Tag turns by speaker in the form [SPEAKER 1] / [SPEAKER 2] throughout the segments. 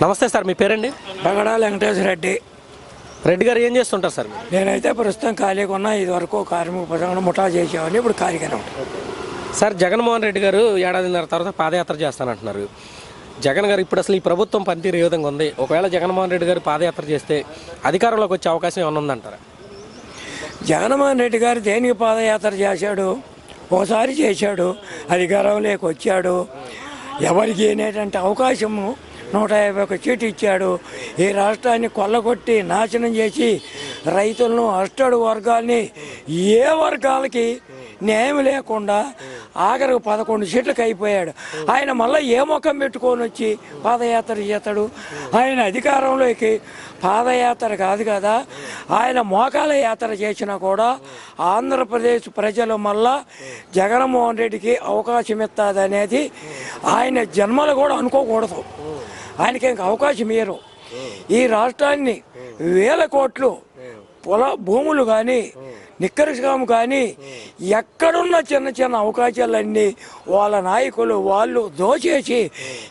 [SPEAKER 1] నమస్తే సార్, మీ పేరండి?
[SPEAKER 2] బగడా వెంకటేశ్వర రెడ్డి.
[SPEAKER 1] రెడ్డి గారు ఏం చేస్తుంటారు సార్?
[SPEAKER 2] నేనైతే ప్రస్తుతం ఖాళీగా ఉన్నా. ఇదివరకు కార్మిక పథకం ముఠా చేసేవాడిని, ఇప్పుడు ఖాళీగానే ఉంటాను.
[SPEAKER 1] సార్, జగన్మోహన్ రెడ్డి గారు ఏడాదిన్నర తర్వాత పాదయాత్ర చేస్తానంటున్నారు. జగన్ గారు ఇప్పుడు అసలు ఈ ప్రభుత్వం పనితీరు ఏ విధంగా ఉంది? ఒకవేళ జగన్మోహన్ రెడ్డి గారు పాదయాత్ర చేస్తే అధికారంలోకి వచ్చే అవకాశం ఏమైనా ఉందంటారా?
[SPEAKER 2] జగన్మోహన్ రెడ్డి గారు దేనికి పాదయాత్ర చేశాడు? ఓసారి చేశాడు, అధికారంలోకి వచ్చాడు. ఎవరికి ఏంటంటే అవకాశము 151 సీటు ఇచ్చాడు. ఈ రాష్ట్రాన్ని కొల్లగొట్టి నాశనం చేసి రైతులను అష్టడు వర్గాల్ని ఏ వర్గాలకి న్యాయం లేకుండా ఆఖరికి 11 సీట్లకు అయిపోయాడు. ఆయన మళ్ళీ ఏ ముఖం పెట్టుకొని వచ్చి పాదయాత్ర చేస్తాడు? ఆయన అధికారంలోకి పాదయాత్ర కాదు కదా, ఆయన మోకాల యాత్ర చేసినా కూడా ఆంధ్రప్రదేశ్ ప్రజలు మళ్ళా జగన్మోహన్ రెడ్డికి అవకాశం ఇస్తుందనేది ఆయన జన్మలు కూడా అనుకోకూడదు. ఆయనకి ఇంక అవకాశం ఇయ్యరు. ఈ రాష్ట్రాన్ని 1000 కోట్లు భూములు కానీ నిక్కరస్కాము కానీ ఎక్కడున్న చిన్న చిన్న అవకాశాలన్నీ వాళ్ళ నాయకులు వాళ్ళు దోచేసి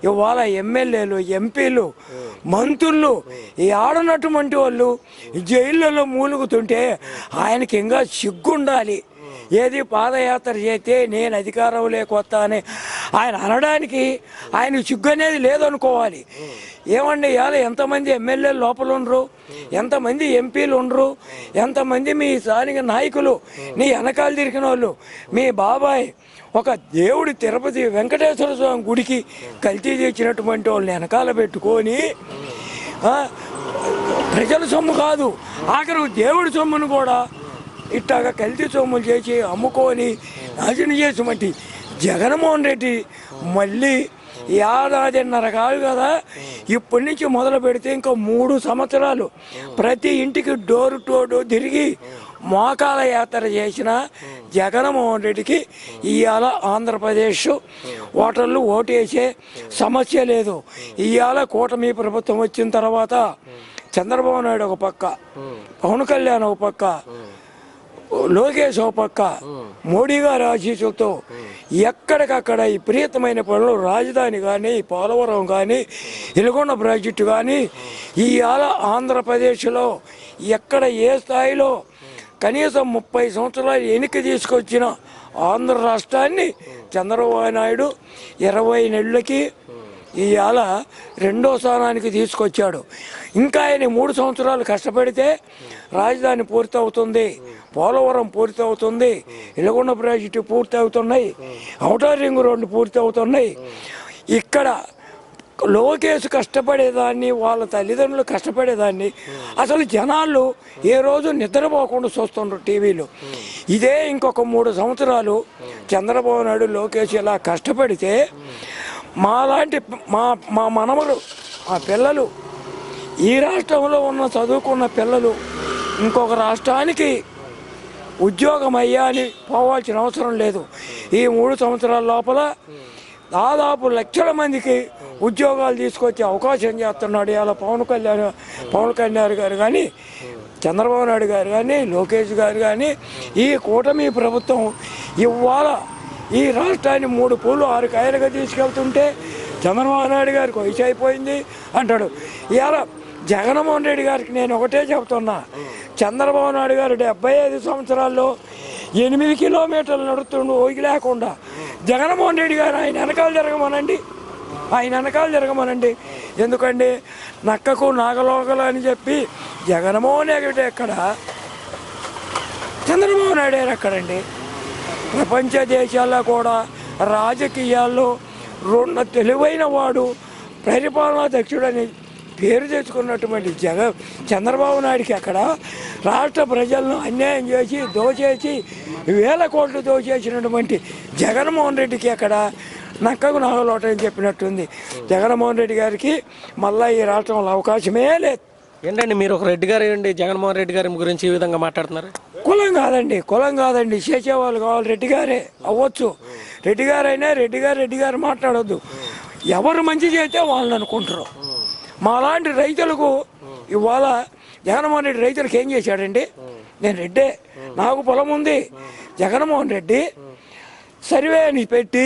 [SPEAKER 2] ఇవాళ ఎమ్మెల్యేలు, ఎంపీలు, మంత్రులు ఈ ఆడనటువంటి వాళ్ళు జైళ్ళలో మూలుగుతుంటే ఆయనకి ఇంకా సిగ్గుండాలి. ఏది పాదయాత్ర చేస్తే నేను అధికారంలోకి వస్తా అని ఆయన అనడానికి ఆయనకు సిగ్గు అనేది లేదనుకోవాలి. ఏమండి, ఇవాళ ఎంతమంది ఎమ్మెల్యేలు లోపల ఉండరు, ఎంతమంది ఎంపీలు ఉండరు, ఎంతమంది మీ స్థానిక నాయకులు నీ వెనకాల తిరిగిన వాళ్ళు. మీ బాబాయ్ ఒక దేవుడి తిరుపతి వెంకటేశ్వర స్వామి గుడికి కల్తీ తెచ్చినటువంటి వాళ్ళని వెనకాల పెట్టుకొని ప్రజల సొమ్ము కాదు, ఆఖరు దేవుడి సొమ్మును కూడా ఇట్లాగా కల్తీ సొమ్ములు చేసి అమ్ముకొని నాశనం చేసినటువంటి జగన్మోహన్ రెడ్డి మళ్ళీ ఏడాదిన్నర కాదు కదా, ఇప్పటి నుంచి మొదలు పెడితే ఇంకా 3 సంవత్సరాలు ప్రతి ఇంటికి డోర్ టు డోర్ తిరిగి మోకాల యాత్ర చేసిన జగన్మోహన్ రెడ్డికి ఇవాళ ఆంధ్రప్రదేశ్ ఓటర్లు ఓటేసే సమస్య లేదు. ఇవాళ కూటమి ప్రభుత్వం వచ్చిన తర్వాత చంద్రబాబు నాయుడు ఒక పక్క, పవన్ కళ్యాణ్ ఒక పక్క, లోకేష్ ఒక పక్క, మోడీ గారి ఆశీస్సులతో ఎక్కడికక్కడ విపరీతమైన పనులు, రాజధాని కానీ, పోలవరం కానీ, ఇలగొండ ప్రాజెక్టు కానీ ఇవాళ ఆంధ్రప్రదేశ్లో ఎక్కడ ఏ స్థాయిలో కనీసం 30 సంవత్సరాలు వెనక్కి తీసుకొచ్చిన ఆంధ్ర రాష్ట్రాన్ని చంద్రబాబు నాయుడు 20 నెలలకి ఇవాళ 2వ స్థానానికి తీసుకొచ్చాడు. ఇంకా ఆయన 3 సంవత్సరాలు కష్టపడితే రాజధాని పూర్తి అవుతుంది, పోలవరం పూర్తి అవుతుంది, ఇలగొండ ప్రాజెక్టు పూర్తి అవుతున్నాయి, ఔటర్ రింగ్ రోడ్డు పూర్తి అవుతున్నాయి. ఇక్కడ లోకేష్ కష్టపడేదాన్ని, వాళ్ళ తల్లిదండ్రులు కష్టపడేదాన్ని అసలు జనాలు ఏ రోజు నిద్రపోకుండా చూస్తుండ్రు టీవీలో. ఇదే ఇంకొక 3 సంవత్సరాలు చంద్రబాబు నాయుడు, లోకేష్ ఇలా కష్టపడితే మాలాంటి మా మనవలు, మా పిల్లలు, ఈ రాష్ట్రంలో ఉన్న చదువుకున్న పిల్లలు ఇంకొక రాష్ట్రానికి ఉద్యోగం అయ్యా అని పోవాల్సిన అవసరం లేదు. ఈ 3 సంవత్సరాల లోపల దాదాపు లక్షల మందికి ఉద్యోగాలు తీసుకొచ్చే అవకాశం చేస్తున్నాడు. ఇలా పవన్ కళ్యాణ్ గారు కానీ, చంద్రబాబు నాయుడు గారు కానీ, లోకేష్ గారు కానీ, ఈ కూటమి ప్రభుత్వం ఇవాళ ఈ రాష్ట్రాన్ని 3 పూలు 6 కాయలుగా తీసుకెళ్తుంటే చంద్రబాబు నాయుడు గారికి వయసు అయిపోయింది అంటాడు. ఇవాళ జగన్మోహన్ రెడ్డి గారికి నేను ఒకటే చెప్తున్నా, చంద్రబాబు నాయుడు గారు 75 సంవత్సరాల్లో 8 కిలోమీటర్లు నడుస్తుండు ఓగి లేకుండా. జగన్మోహన్ రెడ్డి గారు ఆయన వెనకాల జరగమనండి. ఎందుకండి, నక్కకు నాగలోకలు అని చెప్పి జగన్మోహన్ రెడ్డి ఎక్కడ, చంద్రబాబు నాయుడు ఎక్కడండి? ప్రపంచ దేశాల్లో కూడా రాజకీయాల్లో తెలివైన వాడు, పరిపాలనా దక్షుడని పేరు తెచ్చుకున్నటువంటి చంద్రబాబు నాయుడికి అక్కడ రాష్ట్ర ప్రజలను అన్యాయం చేసి దోచేసి 1000 కోట్లు దోచేసినటువంటి జగన్మోహన్ రెడ్డికి అక్కడ నక్కకు నాగలోటని చెప్పినట్టుంది. జగన్మోహన్ రెడ్డి గారికి మళ్ళీ ఈ రాష్ట్రంలో అవకాశమే లేదు.
[SPEAKER 1] ఏంటండి మీరు ఒక రెడ్డి గారు ఏంటి జగన్మోహన్ రెడ్డి గారి గురించి ఈ విధంగా మాట్లాడుతున్నారు?
[SPEAKER 2] కులం కాదండి, చేసేవాళ్ళు కావాలి. రెడ్డి గారే అవ్వచ్చు, రెడ్డి గారైనా రెడ్డి గారు మాట్లాడొద్దు. ఎవరు మంచి చేస్తే వాళ్ళని అనుకుంటారు. మాలాంటి రైతులకు ఇవాళ జగన్మోహన్ రెడ్డి రైతులకు ఏం చేశాడండి? నేను రెడ్డే, నాకు పొలం ఉంది. జగన్మోహన్ రెడ్డి సర్వే అని పెట్టి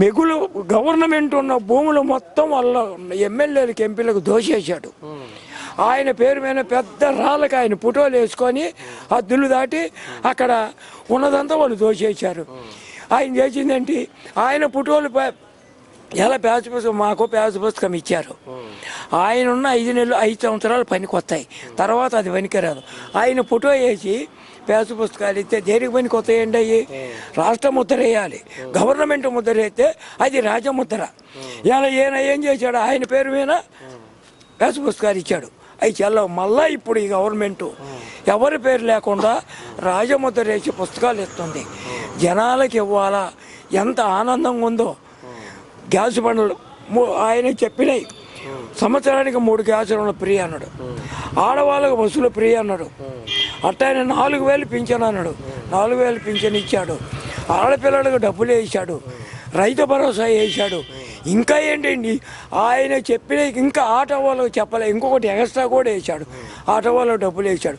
[SPEAKER 2] మిగులు గవర్నమెంట్ ఉన్న భూములు మొత్తం వాళ్ళ ఎమ్మెల్యేలకు ఎంపీలకు దోషేశాడు. ఆయన పేరు మీద పెద్ద రాళ్ళకి ఆయన ఫోటోలు వేసుకొని హద్దులు దాటి అక్కడ ఉన్నదంతా వాళ్ళు దోషేశారు. ఆయన చేసిందేంటి, ఆయన ఫోటోలు ఎలా పేద పుస్తకం మాకు పేద పుస్తకం ఇచ్చారు. ఆయన ఉన్న 5 సంవత్సరాలు పనికి వస్తాయి, తర్వాత అది పనికిరాదు. ఆయన ఫోటో వేసి పేద పుస్తకాలు ఇస్తే దేనికి పనికి వస్తాయండి? అయ్యి రాష్ట్ర ముద్ర వేయాలి, గవర్నమెంట్ ముద్ర వేస్తే అది రాజముద్ర. ఇలా ఈయన ఏం చేశాడు, ఆయన పేరు మీద పేద పుస్తకాలు ఇచ్చాడు, అవి చెల్లవు. మళ్ళా ఇప్పుడు ఈ గవర్నమెంట్ ఎవరి పేరు లేకుండా రాజముద్ర వేసి పుస్తకాలు ఇస్తుంది. జనాలకి ఇవ్వాలా, ఎంత ఆనందంగా ఉందో. గ్యాస్ బండ్లు ఆయన చెప్పినాయి, సంవత్సరానికి 3 గ్యాస్ బండ్లు ఫ్రీ అన్నాడు, ఆడవాళ్ళకు బస్సులు ఫ్రీ అన్నాడు. అట్టాయన 4,000 పింఛన్ అన్నాడు, 4,000 పింఛన్ ఇచ్చాడు. ఆడపిల్లలకు డబ్బులు వేసాడు, రైతు భరోసా వేసాడు. ఇంకా ఏంటండి ఆయన చెప్పిన, ఇంకా ఆటో వాళ్ళకు చెప్పలే, ఇంకొకటి ఎక్స్ట్రా కూడా వేసాడు, ఆటో వాళ్ళకు డబ్బులు వేసాడు.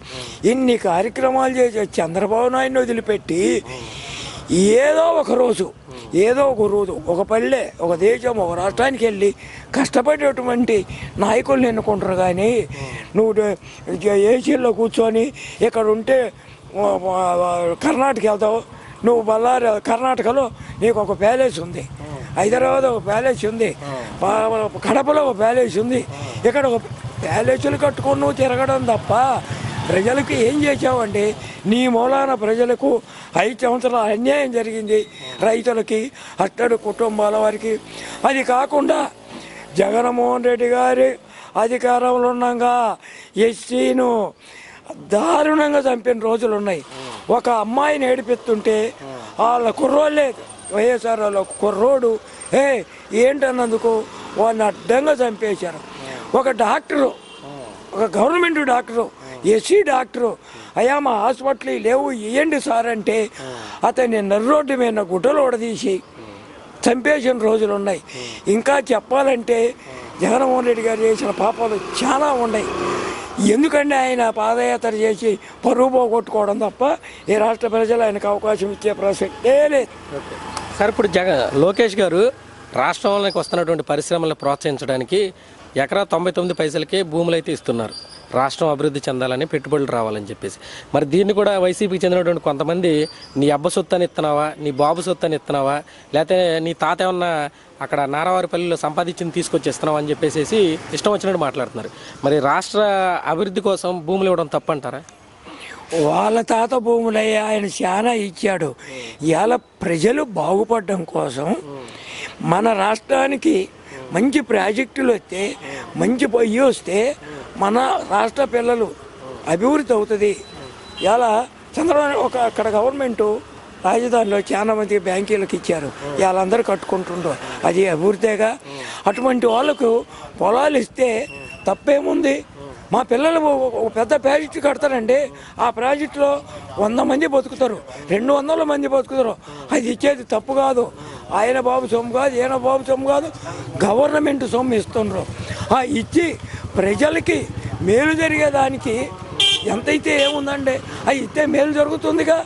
[SPEAKER 2] ఇన్ని కార్యక్రమాలు చేసే చంద్రబాబు నాయుడిని వదిలిపెట్టి ఏదో ఒక రోజు ఒక పల్లె, ఒక దేశం, ఒక రాష్ట్రానికి వెళ్ళి కష్టపడేటువంటి నాయకులను ఎన్నుకుంటారు. కానీ నువ్వు ఏసీలో కూర్చొని ఇక్కడ ఉంటే కర్ణాటక వెళ్తావు, నువ్వు బళ్ళారి కర్ణాటకలో నీకు ఒక ప్యాలెస్ ఉంది, హైదరాబాద్ ఒక ప్యాలెస్ ఉంది, కడపలో ఒక ప్యాలెస్ ఉంది. ఇక్కడ ఒక ప్యాలెస్లు కట్టుకొని నువ్వు తిరగడం తప్ప ప్రజలకు ఏం చేసావండి? నీ మూలాన ప్రజలకు 5 సంవత్సరాలు అన్యాయం జరిగింది, రైతులకి, అట్టడు కుటుంబాల వారికి. అది కాకుండా జగన్మోహన్ రెడ్డి గారి అధికారంలో ఉండగా ఎస్సీను దారుణంగా చంపిన రోజులు ఉన్నాయి. ఒక అమ్మాయిని ఏడిపిస్తుంటే వాళ్ళ కుర్రోళ్ళే, వైఎస్ఆర్ వాళ్ళ కుర్రోడు ఏంటన్నందుకు వాళ్ళని అడ్డంగా చంపేశారు. ఒక డాక్టరు, ఒక గవర్నమెంట్ డాక్టరు, ఎస్సీ డాక్టరు, అయ్యా మా హాస్పిటల్ లేవు ఇవ్వండి సార్ అంటే అతన్ని నర్రోడ్డు మీద గుడ్డలు ఓడదీసి చంపేసిన రోజులు ఉన్నాయి. ఇంకా చెప్పాలంటే జగన్మోహన్ రెడ్డి గారు చేసిన పాపాలు చాలా ఉన్నాయి. ఎందుకంటే ఆయన పాదయాత్ర చేసి పరువు పోగొట్టుకోవడం తప్ప ఈ రాష్ట్ర ప్రజలు ఆయనకు అవకాశం ఇచ్చే ప్రసక్తే లేదు.
[SPEAKER 1] సార్, ఇప్పుడు లోకేష్ గారు రాష్ట్రంలోకి వస్తున్నటువంటి పరిశ్రమలను ప్రోత్సహించడానికి ఎకరా 99 పైసలకే భూములు అయితే ఇస్తున్నారు, రాష్ట్రం అభివృద్ధి చెందాలని, పెట్టుబడులు రావాలని చెప్పేసి. మరి దీన్ని కూడా వైసీపీకి చెందినటువంటి కొంతమంది నీ అబ్బ సొత్తు అని ఇస్తున్నావా, నీ బాబు సొత్తు అని ఇస్తున్నావా, లేకపోతే నీ తాత ఏమన్నా అక్కడ నారావారిపల్లిలో సంపాదించింది తీసుకొచ్చి ఇస్తున్నావా అని చెప్పేసి ఇష్టం వచ్చినట్టు మాట్లాడుతున్నారు. మరి రాష్ట్ర అభివృద్ధి కోసం భూములు ఇవ్వడం తప్పంటారా?
[SPEAKER 2] వాళ్ళ తాత భూములయ్యా ఆయన చాలా ఇచ్చాడు. ఇవాళ ప్రజలు బాగుపడడం కోసం మన రాష్ట్రానికి మంచి ప్రాజెక్టులు వస్తే, మంచి పొయ్యి వస్తే మన రాష్ట్ర పిల్లలు అభివృద్ధి అవుతుంది. ఇలా చంద్రబాబు అక్కడ గవర్నమెంటు రాజధానిలో చాలా మంది బ్యాంకీలకు ఇచ్చారు, వాళ్ళందరూ కట్టుకుంటుండ్రు, అది అభివృద్ధేగా. అటువంటి వాళ్ళకు పొలాలు ఇస్తే తప్పేముంది? మా పిల్లలు ఒక పెద్ద ప్రాజెక్టు కడతారండి, ఆ ప్రాజెక్టులో 100 మంది బతుకుతారు, 200 మంది బతుకుతారు. అది ఇచ్చేది తప్పు కాదు, ఆయన బాబు సొమ్ము కాదు, ఈయన బాబు సొమ్ము కాదు, గవర్నమెంట్ సొమ్ము ఇస్తుండ్రు. ఇచ్చి ప్రజలకి మేలు జరిగేదానికి ఎంతైతే ఏముందండి, అది ఇస్తే మేలు జరుగుతుందిగా.